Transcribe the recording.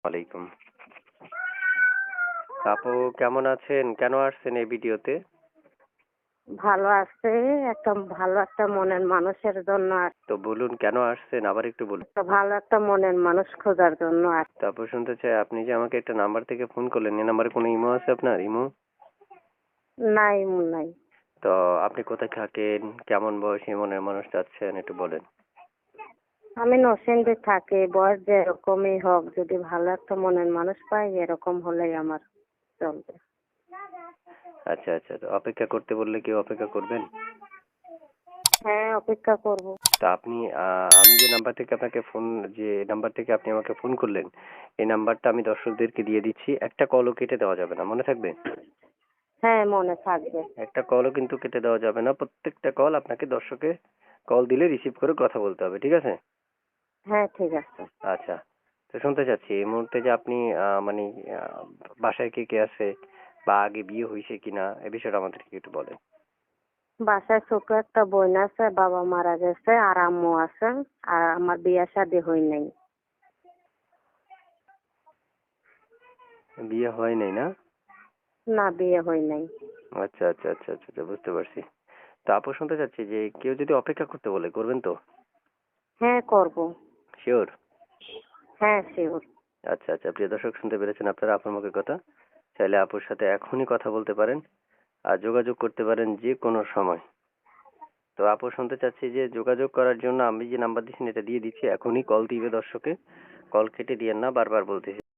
ওয়ালাইকুম। আপু কেমন আছেন? কেন আসছেন এই ভিডিওতে? ভালো আছে, ভালো একটা মনের মানুষের জন্য তো বলুন কেন আসছেন? আবার একটু বলুন। ভালো একটা মনের মানুষ খোঁজার জন্য তো আপু শুনতে চাই, আপনি যে আমাকে একটা নাম্বার থেকে ফোন করলেন, এই নাম্বারে কোনো ইমো আছে আপনার? ইমো? নাই নাই। তো আপনি কোথায় থাকেন? কেমন বয়সী মনের মানুষ চাচ্ছেন একটু বলেন। আমি নরসিংদী থাকি, বয়স যেরকমই হোক, যদি ভালো একটা মনের মানুষ পাই এরকম হলেই আমার চলবে। আচ্ছা আচ্ছা, তো অপেক্ষা করতে বললে কেউ অপেক্ষা করবেন? হ্যাঁ, অপেক্ষা করব। তো আপনি আমি যে নাম্বার থেকে আপনাকে ফোন, যে নাম্বার থেকে আপনি আমাকে ফোন করলেন, এই নাম্বারটা আমি দর্শকদেরকে দিয়ে দিচ্ছি। একটা কলও কেটে দেওয়া যাবে না, মনে থাকবে? হ্যাঁ, মনে থাকবে। একটা কলও কিন্তু কেটে দেওয়া যাবে না। প্রত্যেকটা কল আপনাকে দর্শকে কল দিলে রিসিভ করে কথা বলতে হবে, ঠিক আছে? হ্যাঁ, ঠিক আছে। আচ্ছা, তো শুনতে চাচ্ছি এই মুহূর্তে যে আপনি মানে আহ, বাসায় কে কে আছে, বা আগে বিয়ে হয়েছে কিনা, এ বিষয়টা আমাদেরকে একটু বলেন। বাসায় ছোট একটা বোন আছে, বাবা মারা গেছে, আর আম্মু আছে। আর আমার বিয়ে শাদী হয় নাই। বিয়ে হয় নাই না? না, বিয়ে হয় নাই। আচ্ছা আচ্ছা আচ্ছা আচ্ছা আচ্ছা, বুঝতে পারছি। তো আপু শুনতে চাচ্ছি যে কেউ যদি অপেক্ষা করতে বলে, করবেন তো? হ্যাঁ, করব। শিওর? হ্যাঁ, শিওর। আচ্ছা আচ্ছা, প্রিয় দর্শক শুনতে পেরেছেন আপনারা আপুর মুখের কথা। চাইলে আপুর সাথে এখনই কথা বলতে পারেন, আর যোগাযোগ করতে পারেন যে কোনো সময়। তো আপু শুনতে চাচ্ছি যে যোগাযোগ করার জন্য আমি যে নাম্বার দিচ্ছেন এটা দিয়ে দিচ্ছি, এখনই কল দিবে দর্শকে। কল কেটে দিয়েন না, বারবার বলতেছি।